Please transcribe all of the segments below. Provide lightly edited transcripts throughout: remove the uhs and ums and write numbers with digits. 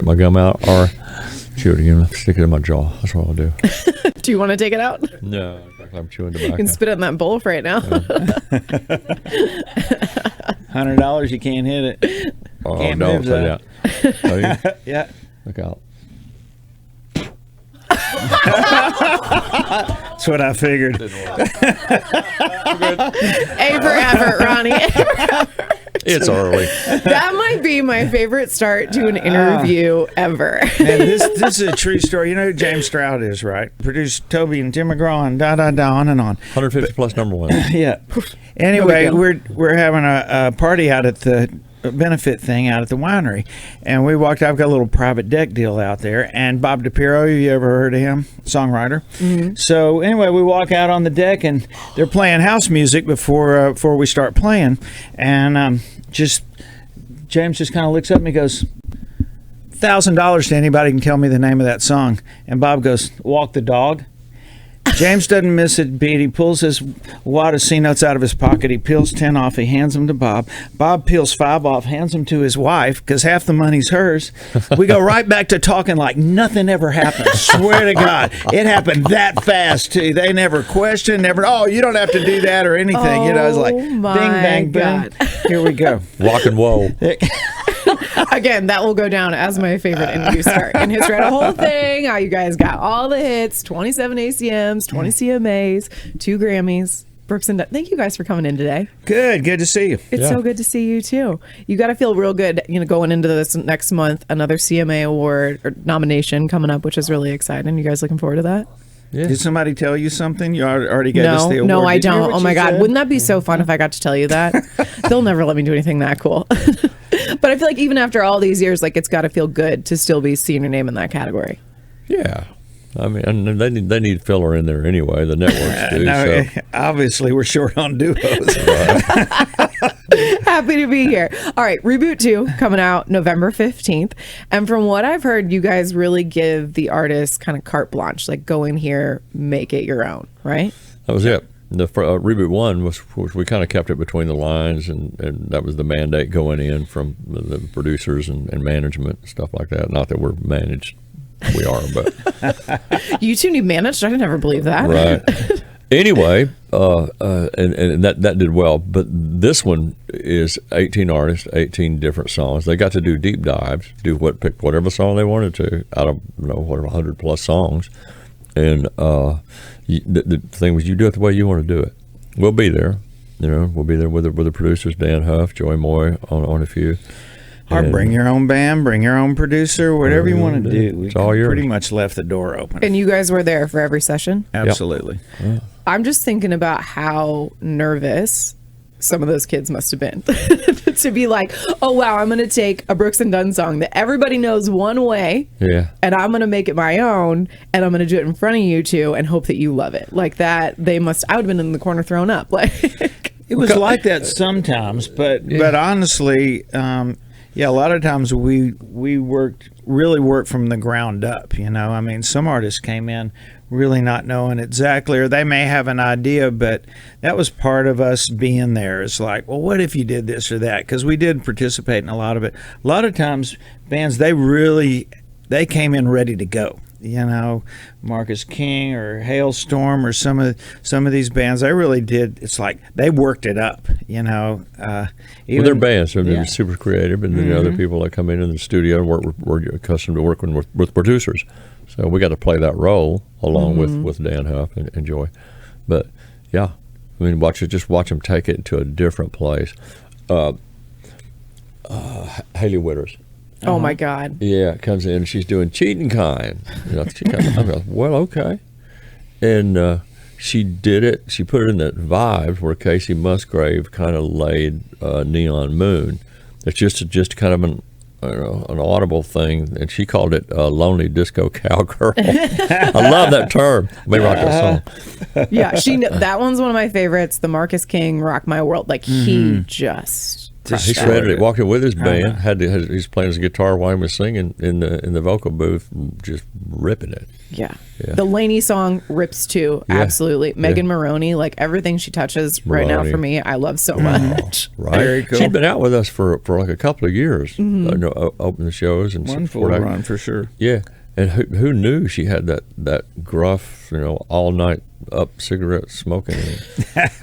my gum out or chew it again, stick it in my jaw. That's what I'll do. Do you want to take it out? No, I'm chewing tobacco. You can spit it in that bowl right now. $100, you can't hit it. Oh, Can't don't move say that. that. Oh, you? Yeah. Look out. That's what I figured. A for effort, Ronnie. It's early. That might be my favorite start to an interview ever. Man, this is a true story. You know who James Stroud is, right? Produced Toby and Tim McGraw and on and on. 150 plus number one. Yeah. Anyway, we're having a party out at the benefit thing out at the winery, and we walked out. I've got a little private deck deal out there, and Bob DePiro, you ever heard of him? Songwriter. Mm-hmm. So anyway, we walk out on the deck, and they're playing house music before we start playing, and James just kind of looks up and he goes, $1,000 to anybody can tell me the name of that song. And Bob goes, Walk the Dog. James doesn't miss a beat. He pulls his wad of C-nuts out of his pocket. He peels 10 off. He hands them to Bob. Bob peels 5 off, hands them to his wife because half the money's hers. We go right back to talking like nothing ever happened. Swear to God, it happened that fast too. They never questioned, never. Oh, you don't have to do that or anything. You know, it's like bing, bang, boom. Here we go. Rock and roll. Again, that will go down as my favorite interview start in history. The whole thing, how you guys got all the hits, 27 ACMs, 20 CMAs, 2 Grammys. Brooks and Dunn, thank you guys for coming in today. Good to see you. It's so good to see you too. You got to feel real good, going into this next month. Another CMA award or nomination coming up, which is really exciting. You guys looking forward to that? Yeah. Did somebody tell you something? You already gave us the award. No, I Did you hear don't. what Oh my she God. said? Wouldn't that be so fun if I got to tell you that? They'll never let me do anything that cool. But I feel like even after all these years, like it's got to feel good to still be seeing your name in that category. Yeah. I mean, and they need filler in there anyway. The networks do. No, So. obviously, we're short on duos. Happy to be here. All right, Reboot 2 coming out November 15th. And from what I've heard, you guys really give the artists kind of carte blanche, like go in here, make it your own, right? That was it. The Reboot 1 was we kind of kept it between the lines, and that was the mandate going in from the producers and management and stuff like that. Not that we're managed. We are, but You two need managed? I never believe that. right. Anyway, and that did well. But this one is 18 artists, 18 different songs. They got to do deep dives, pick whatever song they wanted to out of 100 plus songs. And the thing was, you do it the way you want to do it. We'll be there. We'll be there with the producers, Dan Huff, Joey Moy on a few. Or bring your own band, bring your own producer, whatever you want to do. We It's all yours. pretty much left the door open. And you guys were there for every session? Absolutely. Yeah. I'm just thinking about how nervous some of those kids must have been to be like, oh, wow, I'm going to take a Brooks and Dunn song that everybody knows one way, Yeah. and I'm going to make it my own, and I'm going to do it in front of you two and hope that you love it. Like that, I would have been in the corner thrown up. Like It was like that sometimes, but honestly, a lot of times we really worked from the ground up. I mean, some artists came in really not knowing exactly, or they may have an idea, but that was part of us being there. It's like, well, what if you did this or that? Because we did participate in a lot of it. A lot of times, bands they came in ready to go. Marcus King or Hailstorm or some of these bands, they really did. It's like they worked it up. Even, They're bands, so they're super creative, and then the other people that come in the studio and we're accustomed to working with producers. So we got to play that role along with Dan Huff and Joy. But yeah, I mean, watch them take it to a different place. Haley Witters. Oh my God. Yeah, comes in. She's doing Cheating Kind. I'm like, well, okay. And she did it. She put it in that vibe where Casey Musgrave kind of laid Neon Moon. It's just kind of an audible thing, and she called it Lonely Disco Cowgirl. I love that term. Let me rock that song. Yeah, that one's one of my favorites. The Marcus King, Rock My World. Like he just Just he shredded it. it. Walked in with his band. He's playing his guitar while he was singing in the vocal booth, just ripping it. Yeah. The Lainey song rips too. Yeah. Absolutely. Megan Maroney, like everything she touches right now for me, I love so much. Right. Very cool. She's been out with us for like a couple of years, opening shows and One full run for sure. Yeah. And who knew she had that gruff, all night up cigarette smoking,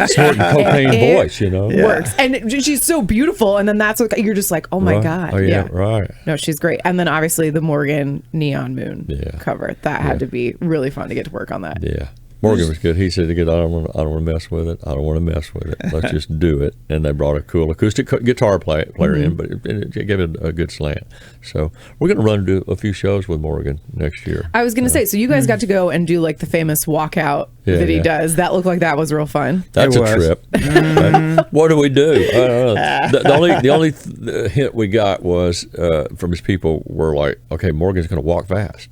snorting cocaine voice, Works. And she's so beautiful. And then that's what you're just like, oh my God. Oh, yeah, right. No, she's great. And then obviously the Morgan Neon Moon cover. That had to be really fun to get to work on that. Yeah. Morgan was good. He said, "I don't want to mess with it. I don't want to mess with it. Let's just do it." And they brought a cool acoustic guitar player in, but it gave it a good slant. So we're going to run and do a few shows with Morgan next year. I was going to say, so you guys got to go and do like the famous walkout that he does. That looked like that was real fun. That's a trip. What do we do? I don't know. The only hint we got was from his people were like, "Okay, Morgan's going to walk fast."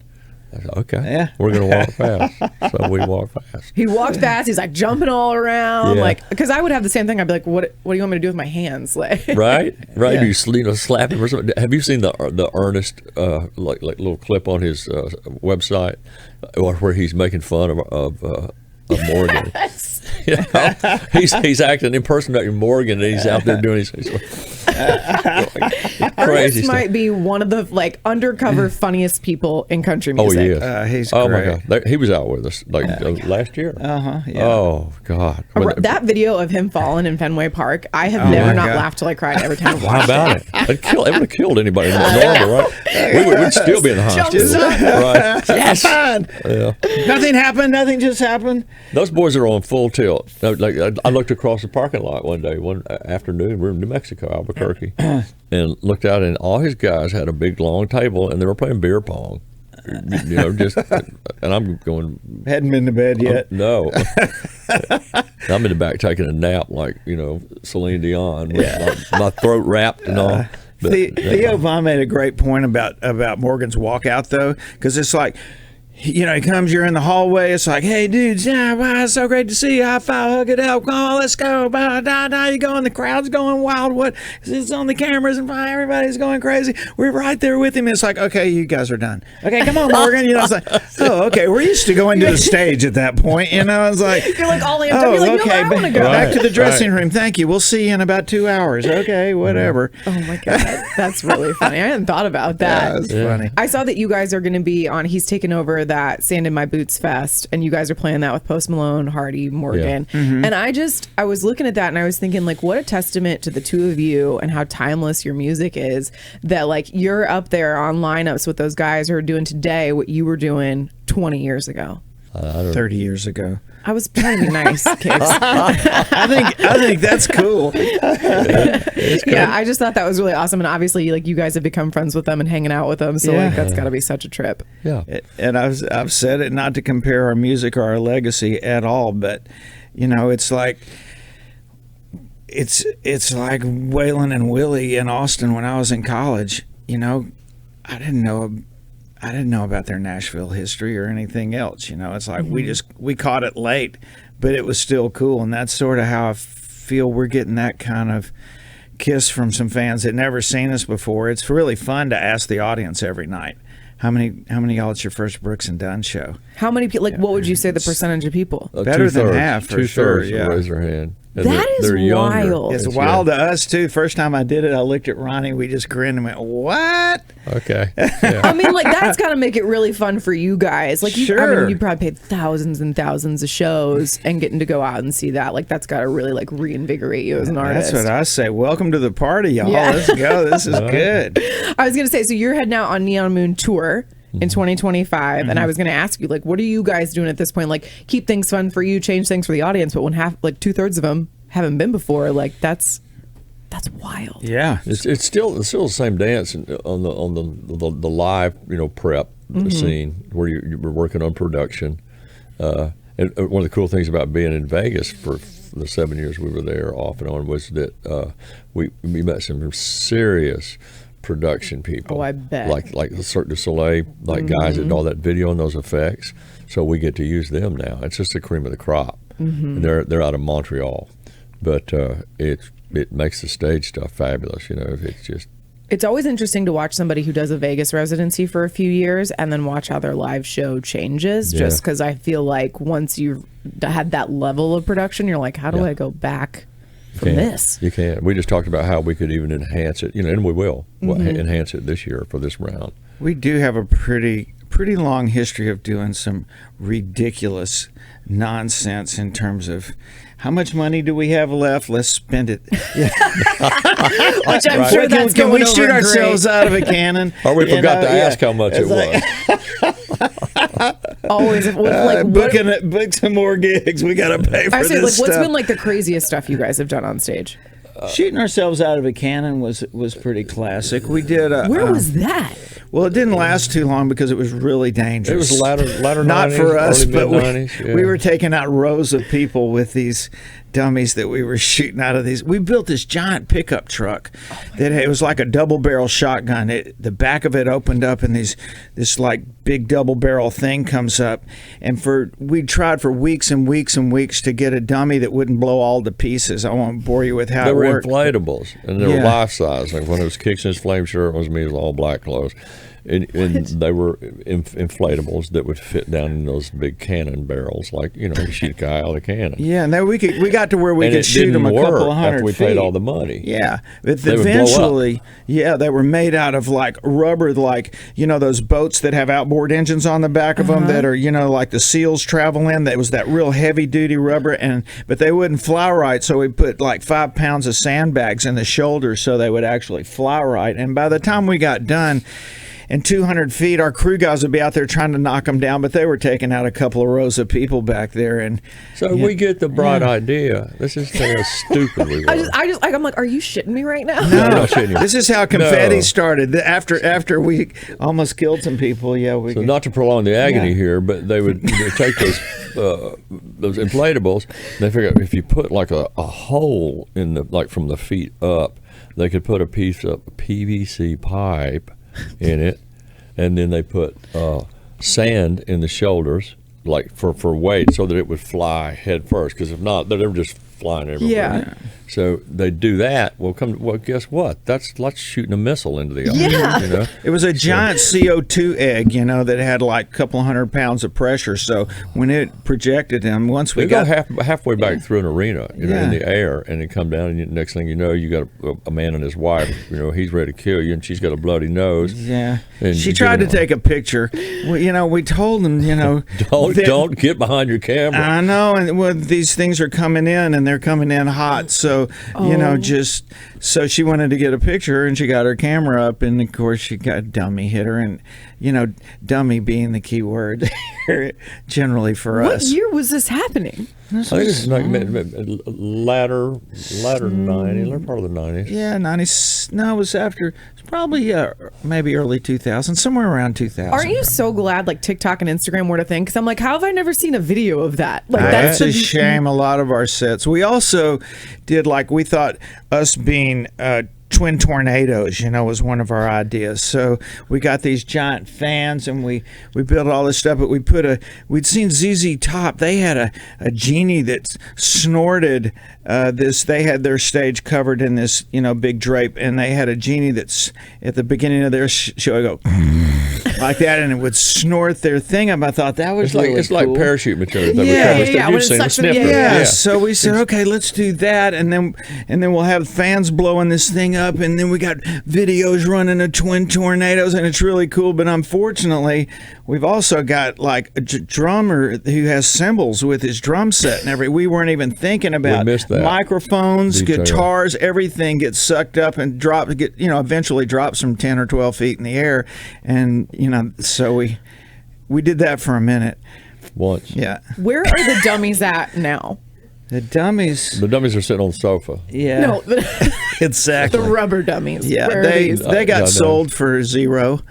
I said, okay, we're going to walk fast. So we walked fast. He walked fast. He's like jumping all around. Like, because I would have the same thing. I'd be like, what do you want me to do with my hands? Like, right? Yeah. You slap him or something. Have you seen the Ernest like little clip on his website where he's making fun of Morgan? Yes. He's acting, impersonating Morgan, and he's out there doing his crazy Ernest stuff. might be one of the like undercover funniest people in country music. Oh, he's oh great. my God, he was out with us last year. Yeah. Oh God, That video of him falling in Fenway Park, I have never not laughed till I cried every time I watched How about it? It would have killed anybody normal, right? We'd still be in the hospital. Right? Yes. Yeah. Nothing happened. Nothing just happened. Those boys are on full tilt. Like I looked across the parking lot one afternoon. We were in New Mexico, Albuquerque, and looked out, and all his guys had a big long table, and they were playing beer pong. And I'm going. Hadn't been to bed yet. No. I'm in the back taking a nap, like Celine Dion, with my throat wrapped and all. But, Theo Von made a great point about Morgan's walkout though, because it's like, he comes, you're in the hallway, it's like, hey dudes, wow, it's so great to see you, high five, hug it out, come on, let's go, you going, the crowd's going wild, what, it's on the cameras and everybody's going crazy, we're right there with him. It's like, okay, you guys are done, okay, come on Morgan, it's like, oh, okay, we're used to going to the stage at that point, it's like, you're like all amped up, you're like, no, I want to go back to the dressing room, thank you, we'll see you in about 2 hours, okay, whatever. Oh my God, that's really funny. I hadn't thought about that. That's funny. I saw that you guys are going to be on, he's taken over that Sand in My Boots Fest, and you guys are playing that with Post Malone, Hardy, Morgan. And I was looking at that and I was thinking, like, what a testament to the two of you and how timeless your music is, that like you're up there on lineups with those guys who are doing today what you were doing 20 years ago. 30 years ago. I was trying to be nice, kids. I think that's cool. Yeah, I just thought that was really awesome, and obviously, like, you guys have become friends with them and hanging out with them, so like that's got to be such a trip. Yeah, and I've said it, not to compare our music or our legacy at all, but it's like like Waylon and Willie in Austin when I was in college. I didn't know about their Nashville history or anything else. It's like we caught it late, but it was still cool. And that's sort of how I feel we're getting that kind of kiss from some fans that never seen us before. It's really fun to ask the audience every night, how many of y'all it's your first Brooks and Dunn show? How many people, what would you say the percentage of people? Better than half, for sure. Yeah. Raise their hand. And that is wild. It's wild to us too. First time I did it, I looked at Ronnie. We just grinned and went, "What?" Okay. Yeah. I mean, like, that's got to make it really fun for you guys. Like, you probably paid thousands and thousands of shows, and getting to go out and see that, like, that's got to really like reinvigorate you as an artist. That's what I say. Welcome to the party, y'all. Yeah. Let's go. This is good. I was gonna say, so you're heading out on Neon Moon tour in 2025, and I was going to ask you, like, what are you guys doing at this point? Like, keep things fun for you, change things for the audience, but when 2/3 of them haven't been before, like, that's wild. Yeah, it's still the same dance on the live prep scene where you're working on production. And one of the cool things about being in Vegas for the 7 years we were there off and on was that we met some serious production people. Oh, I bet. Like the Cirque du Soleil, guys that do all that video and those effects. So we get to use them now. It's just the cream of the crop. And they're out of Montreal, but it's it makes the stage stuff fabulous. It's just. It's always interesting to watch somebody who does a Vegas residency for a few years and then watch how their live show changes. Yeah. Just because I feel like once you've had that level of production, you're like, how do I go back from this? You can't. We just talked about how we could even enhance it, and we will enhance it this year for this round. We do have a pretty long history of doing some ridiculous nonsense in terms of how much money do we have left? Let's spend it. Yeah. Which I'm sure that's can going we shoot over ourselves out of a cannon? Or we forgot to ask how much it was. Always book some more gigs. We got to pay for I say, this what's stuff. been like the craziest stuff you guys have done on stage? Shooting ourselves out of a cannon was pretty classic. We did. Where was that? Well, it didn't last too long because it was really dangerous. It was latter not 90s, for us, early but mid-90s, we were taking out rows of people with these dummies that we were shooting out of these. We built this giant pickup truck that it was like a double barrel shotgun. The back of it opened up and this like big double barrel thing comes up. And we tried for weeks and weeks and weeks to get a dummy that wouldn't blow all to pieces. I won't bore you with how they it were worked. Inflatables, and they were life size. Like when it was Kicks in his flame shirt, it was me with all black clothes. And they were inflatables that would fit down in those big cannon barrels, like you shoot a guy out of a cannon. Yeah, and then we got to where we and could shoot them a couple of hundred after we feet. paid all the money. Yeah, but They would blow eventually, they were made out of like rubber, like those boats that have outboard engines on the back of them that are like the SEALs travel in. That was that real heavy duty rubber, but they wouldn't fly right, so we put like 5 pounds of sandbags in the shoulders so they would actually fly right. And by the time we got done. And 200 feet, our crew guys would be out there trying to knock them down, but they were taking out a couple of rows of people back there. And so we get the bright idea. This is how stupid we were. I'm like, are you shitting me right now? No, I'm not shitting you. This is how confetti started. After we almost killed some people, So not to prolong the agony here, but they would take those inflatables. They figure out if you put like a hole in from the feet up, they could put a piece of PVC pipe in it, and then they put sand in the shoulders, like for weight, so that it would fly head first. Because if not, they're just flying everywhere. Yeah. So they do that. Well, guess what? That's like shooting a missile into the air. Yeah. It was a giant CO2 egg, that had like a couple 100 pounds of pressure. So when it projected them, once we got halfway back through an arena, in the air, and it come down, and next thing you know, you got a man and his wife. He's ready to kill you, and she's got a bloody nose. Yeah. And She tried to take a picture. We told them, don't get behind your camera. I know, and these things are coming in, and they're coming in hot. So so she wanted to get a picture, and she got her camera up, and of course she got dummy hit her, and dummy being the key word generally for us. What year was this happening? I think this is like latter 90s, part of the 90s. Yeah, 90s. No, it was after. It's probably maybe early 2000, somewhere around 2000. Aren't you so glad like TikTok and Instagram were a thing? Because I'm like, how have I never seen a video of that? Like that's a shame. A lot of our sets. We also did we thought us being. Twin tornadoes, was one of our ideas. So we got these giant fans, and we built all this stuff. But we'd seen ZZ Top. They had a genie that snorted this. They had their stage covered in this, big drape, and they had a genie that's at the beginning of their show. I go like that, and it would snort their thing up. I thought that was it's cool. like parachute material. Yeah. So we said, okay, let's do that, and then we'll have fans blowing this thing up, and then we got videos running of twin tornadoes, and it's really cool. But unfortunately, we've also got like a drummer who has cymbals with his drum set and everything. We weren't even thinking about microphones, guitars, everything gets sucked up and eventually drops from 10 or 12 feet in the air, and so we did that for a minute once. Yeah. Where are the dummies at now? The dummies are sitting on the sofa. Yeah. No, exactly. The rubber dummies. Yeah, they got sold for $0.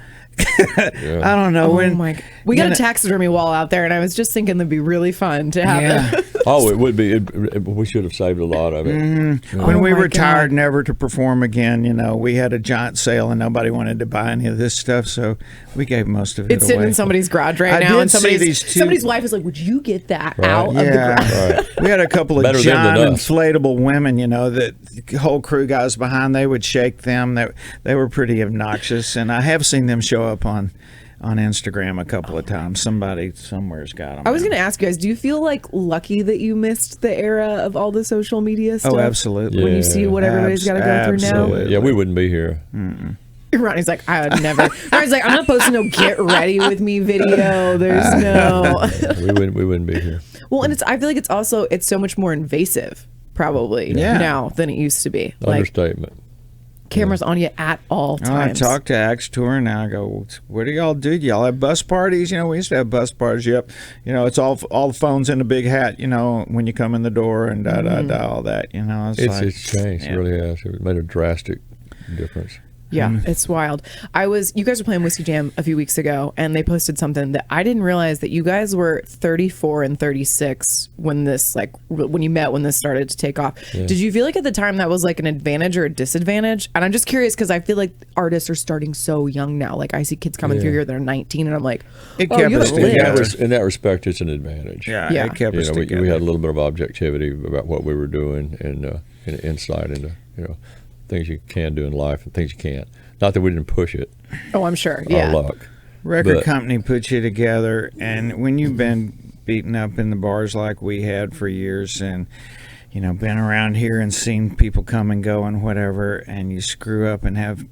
I don't know my God. We got a taxidermy wall out there, and I was just thinking that'd be really fun to have. Yeah. Oh, it would be. We should have saved a lot of it. Mm-hmm. When we retired, never to perform again, we had a giant sale and nobody wanted to buy any of this stuff, so we gave most of it away. It's sitting in somebody's garage right now, and somebody's wife is like, "Would you get that out of the garage?" Right. We had a couple of giant inflatable women, that the whole crew guys behind. They would shake them. They were pretty obnoxious, and I have seen them show up on Instagram a couple of times. Somebody somewhere's got them. I was going to ask you guys, do you feel like lucky that you missed the era of all the social media stuff? Oh, absolutely. When you see what everybody's got to go through now? Yeah, we wouldn't be here. Mm-mm. Ronnie's like, I would never. Ronnie's like, I'm not posting no get ready with me video. There's no. we wouldn't be here. Well, and I feel like it's so much more invasive probably now than it used to be. Understatement. Cameras on you at all times. I talk to Axe Tour and I go, what do y'all do? Y'all have bus parties? We used to have bus parties. Yep. It's all the phones in a big hat, when you come in the door and all that, It's changed. It really has. It made a drastic difference. Yeah, it's wild. You guys were playing Whiskey Jam a few weeks ago, and they posted something that I didn't realize, that you guys were 34 and 36 when this, when you met, when this started to take off. Yeah. Did you feel like at the time that was like an advantage or a disadvantage? And I'm just curious because I feel like artists are starting so young now. Like I see kids coming through here that are 19, and I'm like, it kept us together. In that respect, it's an advantage. Yeah. It kept us together. We had a little bit of objectivity about what we were doing and insight into things you can do in life and things you can't. Not that we didn't push it. Oh, I'm sure. Yeah. Our luck. Record company puts you together, and when you've been beaten up in the bars like we had for years, and been around here and seen people come and go and whatever, and you screw up and have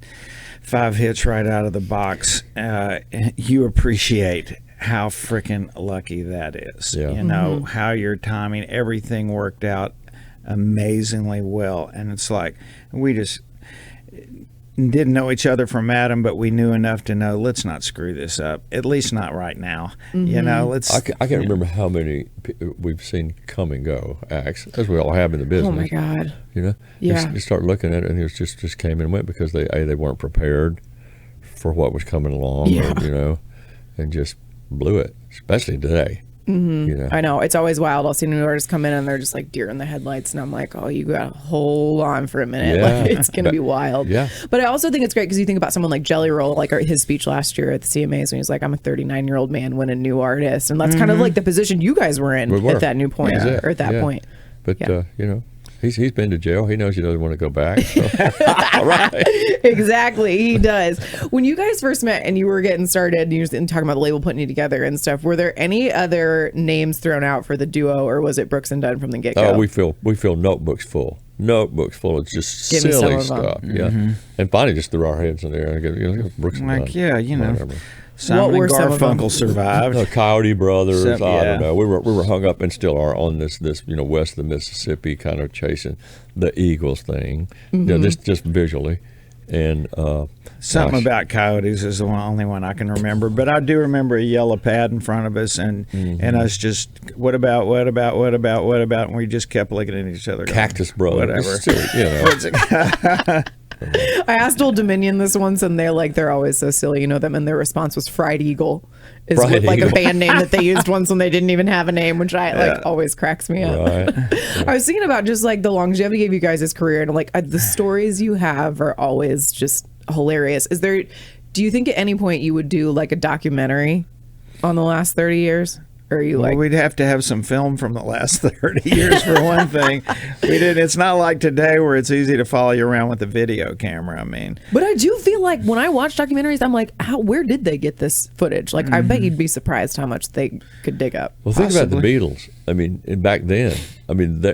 5 hits right out of the box, you appreciate how freaking lucky that is. Yeah. How your timing, everything worked out amazingly well, and it's like we just didn't know each other from Adam, but we knew enough to know, let's not screw this up, at least not right now. Let's. I can't remember how many we've seen come and go acts, as we all have in the business. Oh my God. You start looking at it, and it just came and went because they weren't prepared for what was coming along, and just blew it, especially today. Mm-hmm. I know, it's always wild. I'll see new artists come in and they're just like deer in the headlights, and I'm like, oh, you gotta hold on for a minute. It's gonna be wild. Yeah. But I also think it's great because you think about someone like Jelly Roll, like his speech last year at the CMAs when he's like, I'm a 39-year-old man when a new artist, and that's kind of like the position you guys were in at that new point or at that point. But he's been to jail. He knows he doesn't want to go back. So. All right. Exactly, he does. When you guys first met and you were getting started, and you were talking about the label putting you together and stuff, were there any other names thrown out for the duo, or was it Brooks and Dunn from the get-go? We fill notebooks full. Notebooks full of just silly stuff. Yeah. And finally just threw our heads in there and go, Brooks and Dunn. Whatever. Simon and Garfunkel survived. Coyote Brothers. I don't know. We were hung up and still are on this west of the Mississippi kind of chasing the Eagles thing. Just visually, and something about coyotes is the only one I can remember. But I do remember a yellow pad in front of us, and us just what about, and we just kept looking at each other. Cactus Brothers. Whatever. I asked Old Dominion this once, and they're always so silly, them, and their response was Fried Eagle, a band name that they used once when they didn't even have a name, which always cracks me up. Right. I was thinking about just the longevity of you guys' career, and the stories you have are always just hilarious. Do you think at any point you would do a documentary on the last 30 years? Or are you we'd have to have some film from the last 30 years for one thing. It's not like today where it's easy to follow you around with a video camera. But I do feel like when I watch documentaries, I'm like, where did they get this footage? I bet you'd be surprised how much they could dig up. Well, think about the Beatles. Back then,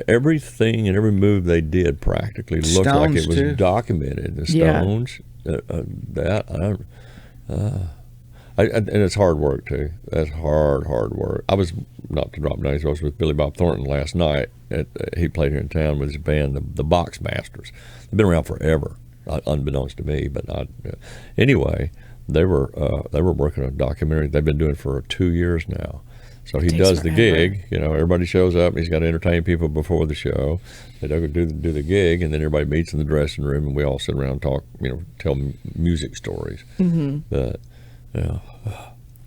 everything and every move they did practically looked like it was documented. The Stones, and it's hard work too. That's hard work. I was, not to drop names, I was with Billy Bob Thornton last night. He played here in town with his band, the Box Masters. They've been around forever, unbeknownst to me. But anyway, they were working on a documentary they've been doing for 2 years now. So he does the gig. Everybody shows up. And he's got to entertain people before the show. They go do the gig, and then everybody meets in the dressing room, and we all sit around and talk. Tell music stories. Mm-hmm.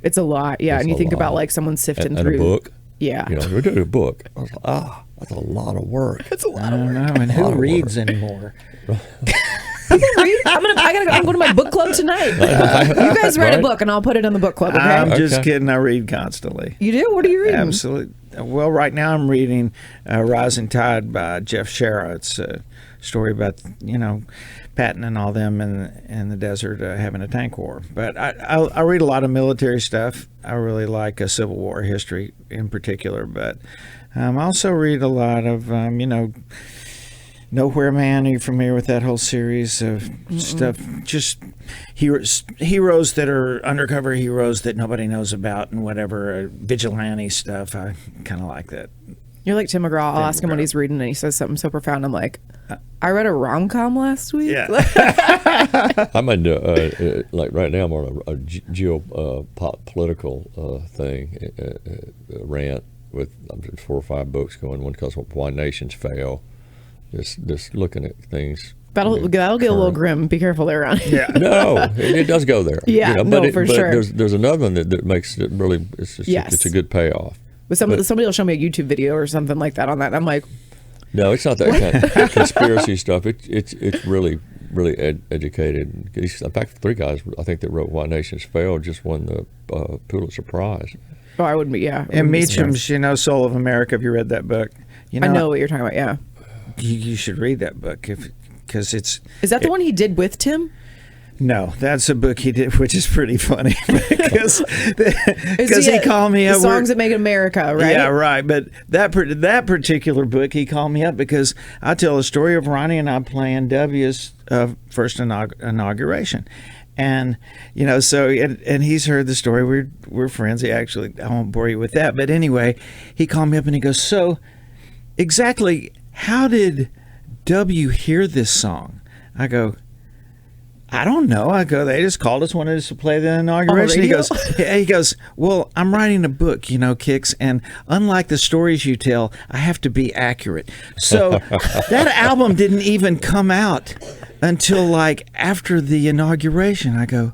It's a lot, and you think about someone sifting through. And a book. Yeah. We're doing a book. I was like, that's a lot of work. It's a lot I of don't work. know. And who reads anymore? People read. I'm going to my book club tonight. You guys write a book, and I'll put it in the book club. Okay? I'm just kidding. I read constantly. You do? What are you reading? Absolutely. Well, right now I'm reading Rising Tide by Jeff Shara. It's a story about, Patton and all them in the desert having a tank war. But I read a lot of military stuff. I really like Civil War history in particular. But I also read a lot of, Nowhere Man. Are you familiar with that whole series of stuff? Just heroes that are undercover heroes that nobody knows about and whatever, vigilante stuff. I kind of like that. You're like Tim McGraw. I'll ask him what he's reading, and he says something so profound. I'm like, I read a rom-com last week. Yeah. I'm into, like right now, I'm on a geopolitical thing, rant with 4 or 5 books going. One called Why Nations Fail. Just looking at things. That'll get a little grim. Be careful there, Ron. Yeah. No, it does go there. Yeah, but for sure. There's another one that makes it really. It's a good payoff. But somebody will show me a YouTube video or something like that on that. And I'm like, no, it's not that kind of conspiracy stuff. It's really educated. In fact, 3 guys I think that wrote Why Nations Fail just won the Pulitzer Prize. oh, I wouldn't be. Yeah. And Meacham's, Soul of America. Have you read that book? I know what you're talking about. Yeah. You should read that book because it's. Is that the one he did with Tim? No, that's a book he did, which is pretty funny because he called me up. Songs That Make America, right? Yeah, right. But that particular book, he called me up because I tell a story of Ronnie and I playing W's first inauguration. And so and he's heard the story. We're friends. I won't bore you with that. But anyway, he called me up and he goes, "So, exactly how did W hear this song?" I go, "I don't know." I go, "They just called us, wanted us to play the inauguration." He goes, "Well, I'm writing a book, Kix, and unlike the stories you tell, I have to be accurate." So that album didn't even come out until like after the inauguration. I go,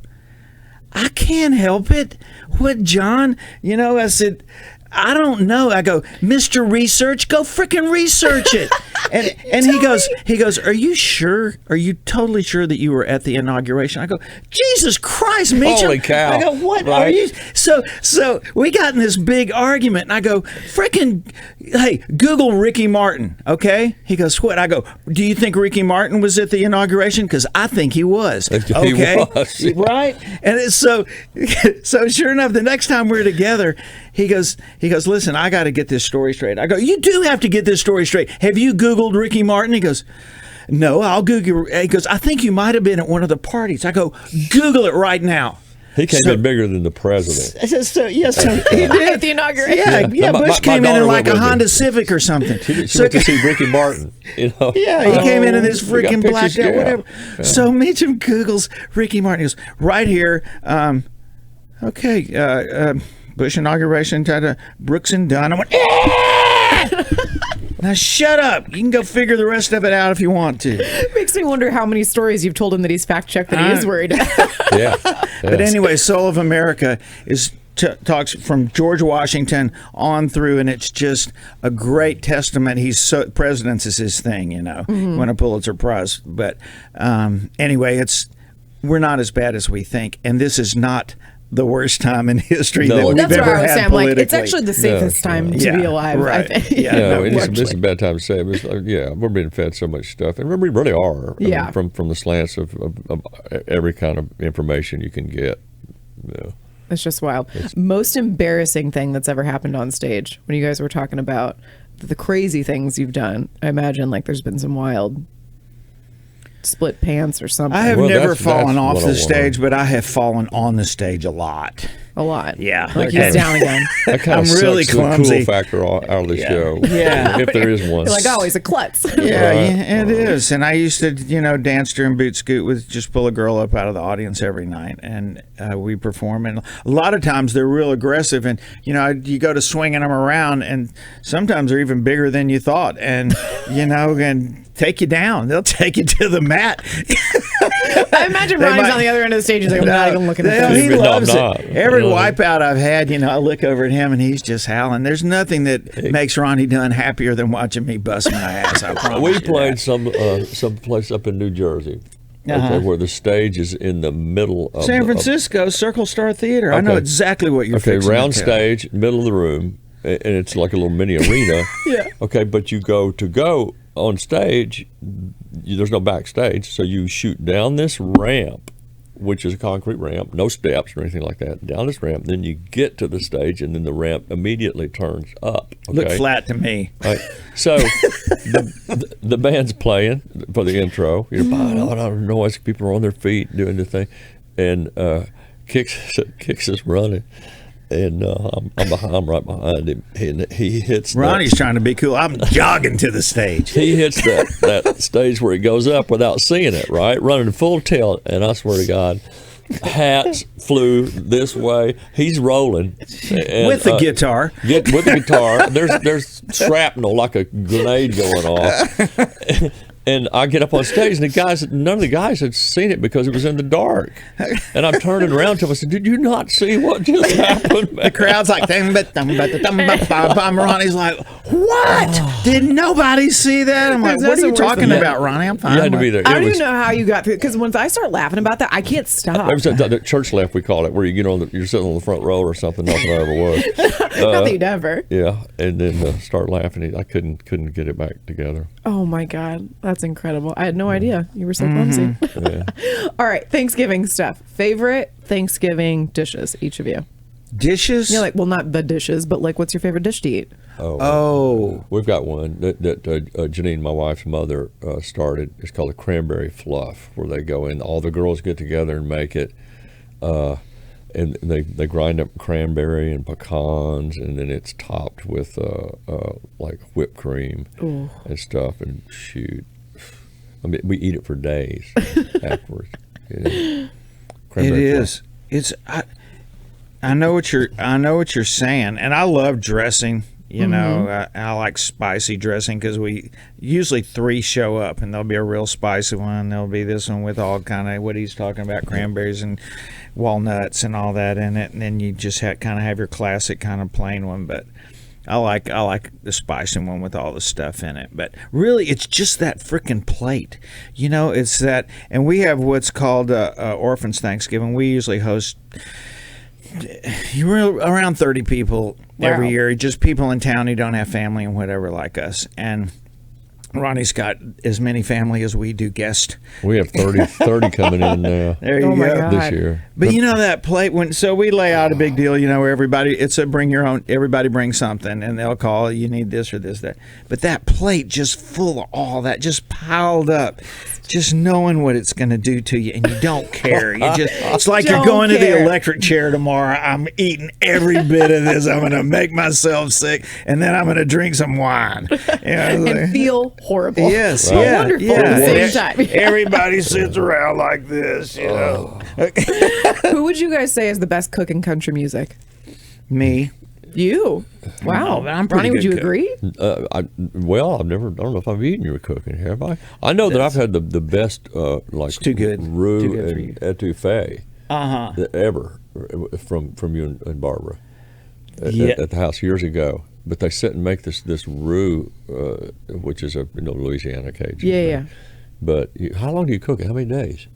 "I can't help it." What, John? I said, "I don't know." I go, "Mr. Research, go frickin' research it." And he goes, "Are you sure? Are you totally sure that you were at the inauguration?" I go, "Jesus Christ, Mitchell." Holy cow. I go, "What right? are you?" So we got in this big argument, and I go, "Frickin', hey, Google Ricky Martin, okay?" He goes, "What?" I go, "Do you think Ricky Martin was at the inauguration? Because I think he was." Okay, he was. Right? And it's so sure enough, the next time we're together, he goes, "Listen, I got to get this story straight." I go, "You do have to get this story straight. Have you Googled Ricky Martin?" He goes, "No, I'll Google." He goes, "I think you might have been at one of the parties." I go, "Google it right now." He came in bigger than the president. So he did At the inauguration. Yeah, My Bush came in daughter like went a with Honda me. Civic or something. She went to see Ricky Martin. Yeah, he came in this we got freaking blacked pictures, out, yeah. whatever. Yeah. So Mitchum Googles Ricky Martin. He goes, "Right here. Bush inauguration, Brooks and Dunn." I went, "Yeah!" Now shut up. You can go figure the rest of it out if you want to. Makes me wonder how many stories you've told him that he's fact checked that he is worried about. Yeah. But anyway, Soul of America talks from George Washington on through, and it's just a great testament. Presidents is his thing, Mm-hmm. won a Pulitzer Prize. But anyway, we're not as bad as we think, and this is not the worst time in history that we've That's ever where I was had saying, politically. it's actually the safest time to be alive, right. I think. Yeah, No, no, this is a bad time to say it. It's we're being fed so much stuff, and we really are. Yeah. From the slants of every kind of information you can get. Yeah. It's just wild. Most embarrassing thing that's ever happened on stage when you guys were talking about the crazy things you've done. I imagine like there's been some wild split pants or something. I have never fallen off what I the wanna- stage, but I have fallen on the stage a lot. A lot. Yeah. Like Okay. he's down again. That kind I'm of really sucks clumsy. the cool factor out of the show. Yeah. If there is one. You're like, oh, he's a klutz. Yeah, Right. it is. And I used to, dance during Boot Scoot with just pull a girl up out of the audience every night, and we perform. And a lot of times they're real aggressive, and you go to swinging them around, and sometimes they're even bigger than you thought, and and take you down. They'll take you to the mat. I imagine Ronnie's on the other end of the stage. He's like, I'm not even looking at He this. loves No, I'm it. not. Every No. wipeout I've had, I look over at him and he's just howling. There's nothing that makes Ronnie Dunn happier than watching me bust my ass. I promise We you played that. some place up in New Jersey, Uh-huh. where the stage is in the middle of San Francisco, Circle Star Theater. I know Okay. exactly what you're Okay, fixing to round tell. stage, middle of the room, and it's like a little mini arena. Yeah. Okay, but you go on stage. There's no backstage, so you shoot down this ramp, which is a concrete ramp, no steps or anything like that. Down this ramp, then you get to the stage, and then the ramp immediately turns up. Okay? Look flat to me. Right. So the band's playing for the intro. A lot of noise. People are on their feet doing the thing, and Kix is running, and I'm right behind him. And he hits. Ronnie's trying to be cool. I'm jogging to the stage. He hits that stage where he goes up without seeing it. Right, running full tilt, and I swear to God. Hats flew this way. He's rolling and, With the guitar. With the guitar. There's shrapnel like a grenade going off. And I get up on stage, and none of the guys had seen it because it was in the dark. And I'm turning around to him. I said, "Did you not see what just happened?" The crowd's like, Ronnie's like, what? Did nobody see that? I'm like, what are you talking about, Ronnie? I'm fine. You had to be there. I don't even know how you got through, because once I start laughing about that, I can't stop. It was the church laugh, we call it, where you're sitting on the front row or something. Nothing I ever was. Not that you'd ever. Yeah, and then start laughing. I couldn't get it back together. Oh my God, that's incredible. I had no idea. You were so clumsy. Yeah. All right, Thanksgiving stuff. Favorite Thanksgiving dishes, each of you? Dishes? Well, not the dishes, but like, what's your favorite dish to eat? Oh. We've got one that Janine, my wife's mother, started. It's called a cranberry fluff, where they go in, all the girls get together and make it. And they grind up cranberry and pecans, and then it's topped with like whipped cream and stuff. And shoot, I mean, we eat it for days afterwards. It Cranberry is. fluff. It's. I know what you're saying, and I love dressing. I like spicy dressing because we usually 3 show up, and there'll be a real spicy one. There'll be this one with all kind of what he's talking about, cranberries and walnuts and all that in it, and then you just kind of have your classic kind of plain one. But I like the spicy one with all the stuff in it. But really, it's just that frickin' plate. It's that, and we have what's called Orphans Thanksgiving. We usually host. You're around 30 people every year, just people in town who don't have family and whatever like us. And Ronnie's got as many family as we do guests. We have 30 coming in now. There you my go. God. This year. But that plate, so we lay out a big deal, where everybody, it's a bring your own, everybody brings something, and they'll call, you need this or this, that. But that plate just full of all that, just piled up, just knowing what it's going to do to you, and you don't care. It's like you're going to the electric chair tomorrow. I'm eating every bit of this. I'm going to make myself sick, and then I'm going to drink some wine. And feel horrible. Yes, But yeah, wonderful yeah. at the same time. Everybody sits around like this, Who would you guys say is the best cook in country music? Me. You. Wow. No, I'm pretty Ronnie, would good you cook. agree? I don't know if I've eaten your cooking. Have I? I know that I've had the best like too good. roux Too good for and you. etouffee ever from you and Barbara at the house years ago. But they sit and make this roux, which is a Louisiana Cajun. Yeah. But how long do you cook it? How many days?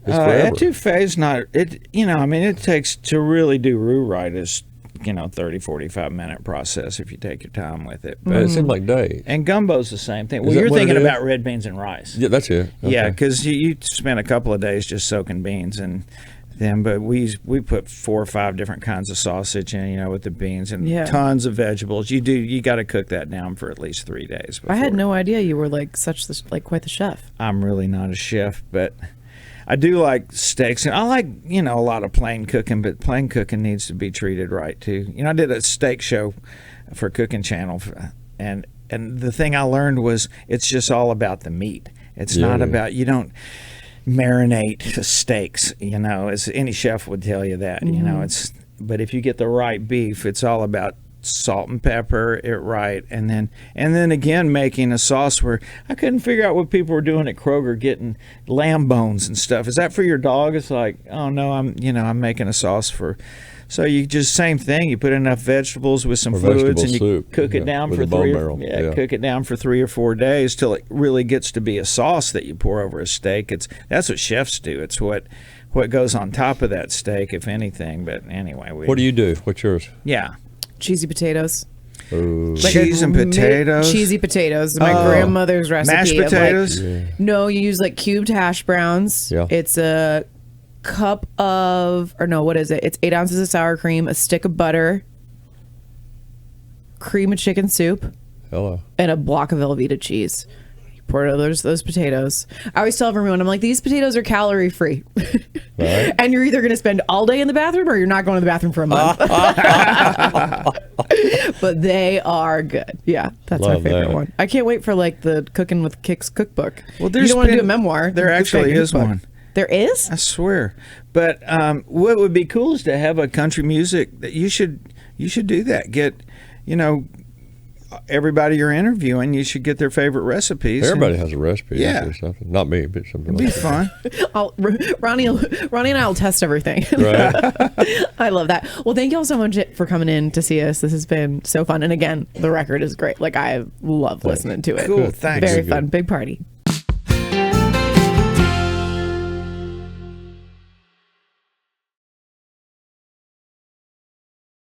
It's forever. Etouffee's not it. It takes to really do roux right is 30-45 minute process if you take your time with it. But it seemed like days. And gumbo's the same thing. Well, that you're what it thinking is? about red beans and rice. Yeah, that's it. Okay. Yeah, because you spend a couple of days just soaking beans and them. But we put 4 or 5 different kinds of sausage in, with the beans and tons of vegetables. You got to cook that down for at least 3 days. Before. I had no idea you were like quite the chef. I'm really not a chef, but I do like steaks, and I like a lot of plain cooking, but plain cooking needs to be treated right too. I did a steak show for Cooking Channel, and the thing I learned was it's just all about the meat. It's not about, you don't marinate steaks, as any chef would tell you that. But if you get the right beef, it's all about salt and pepper it right, and then again making a sauce where I couldn't figure out what people were doing at Kroger, getting lamb bones and stuff. Is that for your dog? It's like, oh no, I'm making a sauce for. So you just same thing. You put enough vegetables with some fluids, and you cook it down for cook it down for 3 or 4 days till it really gets to be a sauce that you pour over a steak. That's what chefs do. It's what goes on top of that steak, if anything. But anyway, what do you do? What's yours? Yeah, cheesy potatoes. Ooh. Cheese and potatoes. Cheesy potatoes. My grandmother's recipe. Mashed potatoes. No, you use like cubed hash browns. Yeah. It's a cup of, or no, what is it? It's 8 ounces of sour cream, a stick of butter, cream of chicken soup, and a block of Velveeta cheese. You pour it over those potatoes. I always tell everyone, I'm like, these potatoes are calorie free. Right. And you're either going to spend all day in the bathroom or you're not going to the bathroom for a month. But they are good. Yeah, that's my favorite one. I can't wait for like the Cooking with Kicks cookbook. Well, you don't want to do a memoir. There actually is one. There is? I swear. But what would be cool is to have a country music that you should do that. Get, everybody you're interviewing, you should get their favorite recipes. Everybody has a recipe. Yeah. Something. Not me, but something. It'd be fun. Ronnie and I will test everything. Right. I love that. Well, thank you all so much for coming in to see us. This has been so fun. And again, the record is great. Like, I love listening to it. Cool. Thanks. Very fun. Big party.